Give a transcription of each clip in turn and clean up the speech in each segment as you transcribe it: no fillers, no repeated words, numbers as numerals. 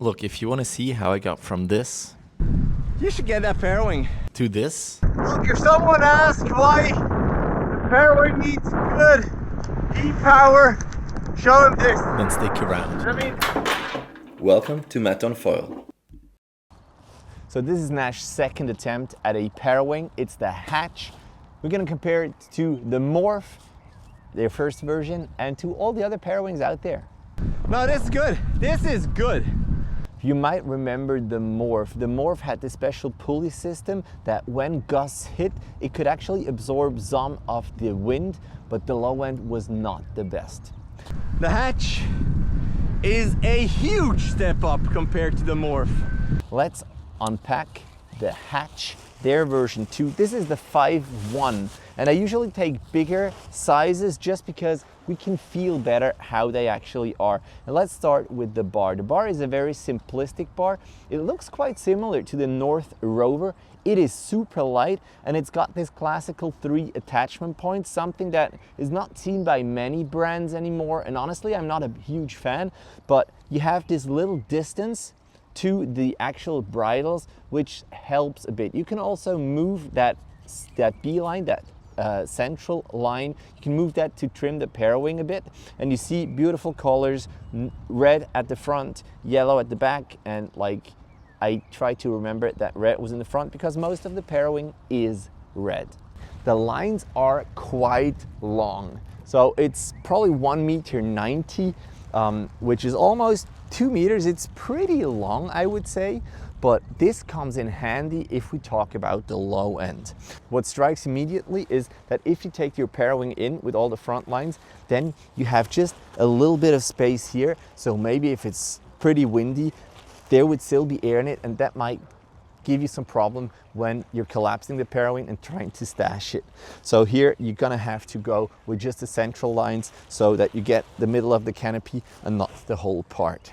Look, if you want to see how I got from this You should get that Parawing. to this, Look, if someone asks why the Parawing needs good heat power, show them this. then stick around. I mean, Welcome to Matt on Foil. So this is Naish's second attempt at a Parawing. It's the Hatch. We're gonna compare it to the Morph, their first version, and to all the other Parawings out there. no, this is good. This is good. You might remember the Morph. The Morph had this special pulley system that when gusts hit, it could actually absorb some of the wind, but the low end was not the best. The Hatch is a huge step up compared to the Morph. Let's unpack the Hatch, their version 2. This is the 5.1, and I usually take bigger sizes just because we can feel better how they actually are. And let's start with the bar. The bar is a very simplistic bar. It looks quite similar to the North Rover. It is super light, and it's got this classical 3 attachment points, something that is not seen by many brands anymore. And honestly, I'm not a huge fan, but you have this little distance to the actual bridles, which helps a bit. You can also move that B-line, that central line. You can move that to trim the Parawing a bit, and you see beautiful colors, red at the front, yellow at the back, and like I try to remember that red was in the front because most of the Parawing is red. The lines are quite long, so it's probably 1.90 m, which is almost 2 meters. It's pretty long, I would say, but this comes in handy if we talk about the low end. What strikes immediately is that if you take your Parawing in with all the front lines, then you have just a little bit of space here. So maybe if it's pretty windy, there would still be air in it, and that might give you some problem when you're collapsing the Parawing and trying to stash it. So here you're gonna have to go with just the central lines so that you get the middle of the canopy and not the whole part.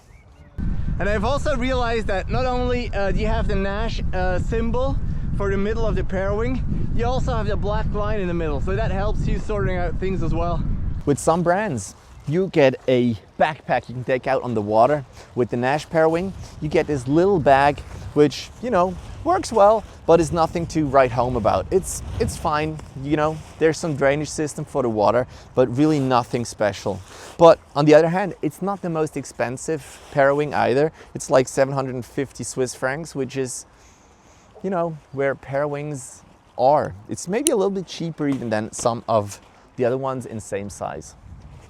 And I've also realized that not only do you have the Naish symbol for the middle of the Parawing, you also have the black line in the middle, so that helps you sorting out things as well. With some brands, you get a backpack you can take out on the water. With the Naish Parawing, you get this little bag, which, you know, works well, but is nothing to write home about. It's fine, you know, there's some drainage system for the water, but really nothing special. But on the other hand, it's not the most expensive Parawing either. It's like 750 Swiss francs, which is, you know, where Parawings are. It's maybe a little bit cheaper even than some of the other ones in same size.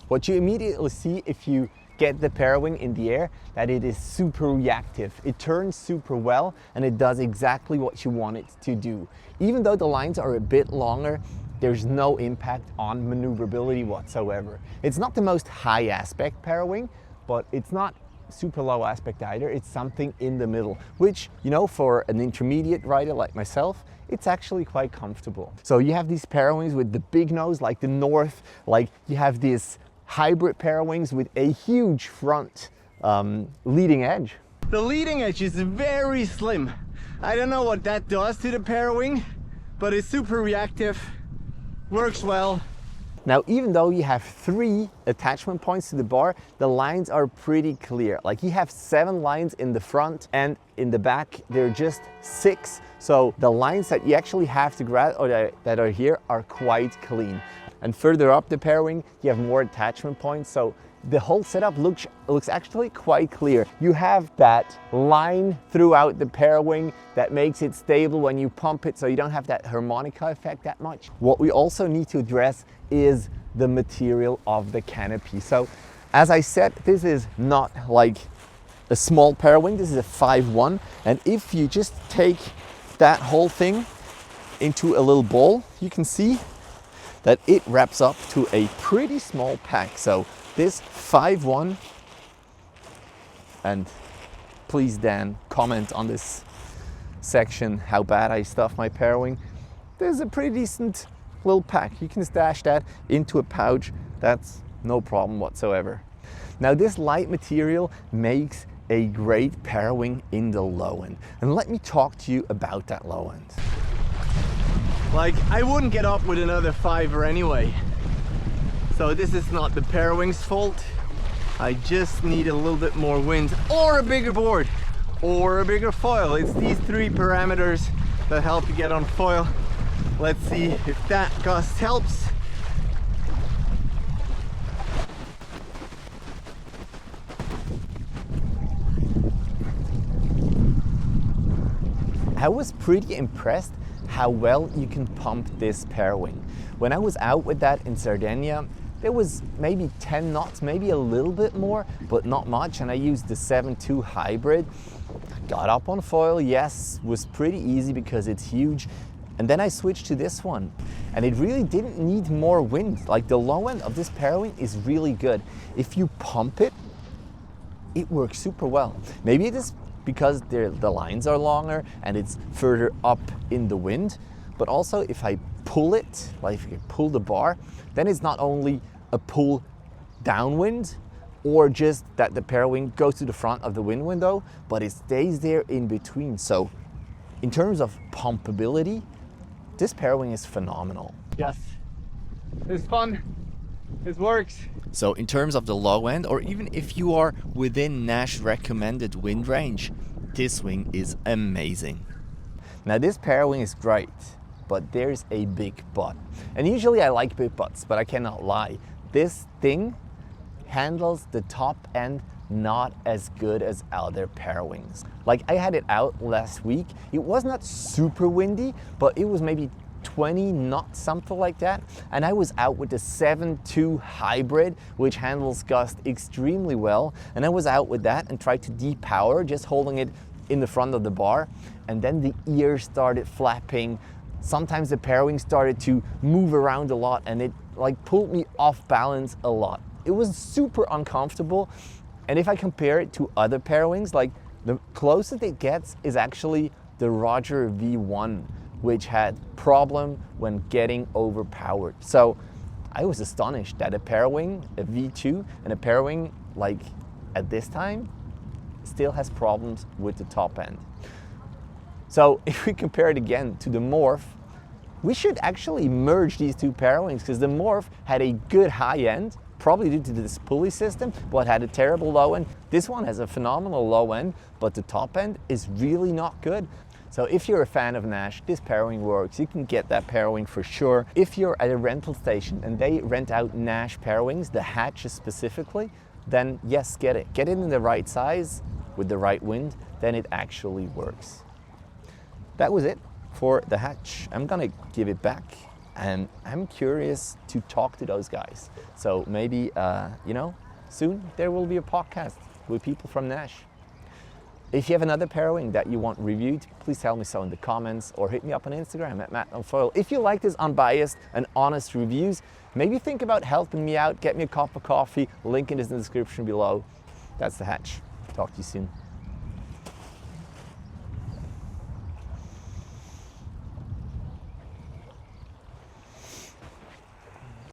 What you immediately see if you get the Parawing in the air, that it is super reactive. It turns super well, and it does exactly what you want it to do. Even though the lines are a bit longer, there's no impact on maneuverability whatsoever. It's not the most high aspect Parawing, but it's not super low aspect either. It's something in the middle, which, you know, for an intermediate rider like myself, it's actually quite comfortable. So you have these Parawings with the big nose like the North, like you have this hybrid Parawings with a huge front leading edge. The leading edge is very slim. I don't know what that does to the Parawing, but it's super reactive, works well. Now, even though you have 3 attachment points to the bar, the lines are pretty clear. Like you have 7 lines in the front, and in the back there are just 6. So the lines that you actually have to grab or that are here are quite clean. And further up the Parawing, you have more attachment points. So the whole setup looks actually quite clear. You have that line throughout the Parawing that makes it stable when you pump it, so you don't have that harmonica effect that much. What we also need to address is the material of the canopy. So as I said, this is not like a small Parawing, this is a 5.1, and if you just take that whole thing into a little ball, you can see that it wraps up to a pretty small pack. So this 5.1, and please Dan, comment on this section how bad I stuff my Parawing. There's a pretty decent little pack. You can stash that into a pouch. That's no problem whatsoever. Now this light material makes a great Parawing in the low end. And let me talk to you about that low end. Like, I wouldn't get up with another 5er anyway. So this is not the Parawing's fault. I just need a little bit more wind or a bigger board or a bigger foil. It's these three parameters that help you get on foil. Let's see if that gust helps. I was pretty impressed how well you can pump this Parawing. When I was out with that in Sardinia, there was maybe 10 knots, maybe a little bit more, but not much. And I used the 7.2 hybrid. Got up on foil, yes, was pretty easy because it's huge. And then I switched to this one. And it really didn't need more wind. Like the low end of this Parawing is really good. If you pump it, it works super well. Maybe it is because the lines are longer and it's further up in the wind, but also if I pull it, like if you pull the bar, then it's not only a pull downwind or just that the Parawing goes to the front of the wind window, but it stays there in between. So in terms of pumpability, this Parawing is phenomenal. Yes, it's fun, it works. So in terms of the low end, or even if you are within Naish recommended wind range, this wing is amazing. Now this Parawing is great, but there's a big but. And usually I like big buts, but I cannot lie. This thing handles the top end not as good as other Parawings. Like I had it out last week. It was not super windy, but it was maybe 20 knots, something like that. And I was out with the 7.2 hybrid, which handles gust extremely well. And I was out with that and tried to depower, just holding it in the front of the bar. And then the ears started flapping. Sometimes the Parawing started to move around a lot and it like pulled me off balance a lot. It was super uncomfortable. And if I compare it to other Parawings, like the closest it gets is actually the Roger V1, which had problem when getting overpowered. So I was astonished that a Parawing, a V2, and a Parawing like at this time still has problems with the top end. So if we compare it again to the Morph, we should actually merge these two Parawings because the Morph had a good high end, probably due to this pulley system, but had a terrible low end. This one has a phenomenal low end, but the top end is really not good. So if you're a fan of Naish, this Parawing works. You can get that Parawing for sure. If you're at a rental station and they rent out Naish Parawings, the hatches specifically, then yes, get it. Get it in the right size with the right wind, then it actually works. That was it for the hatch. I'm gonna give it back and I'm curious to talk to those guys. So maybe, soon there will be a podcast with people from Naish. If you have another Parawing that you want reviewed, please tell me so in the comments or hit me up on Instagram at @MattOnFoil. If you like this unbiased and honest reviews, maybe think about helping me out, get me a cup of coffee, link in the description below. That's the hatch. Talk to you soon.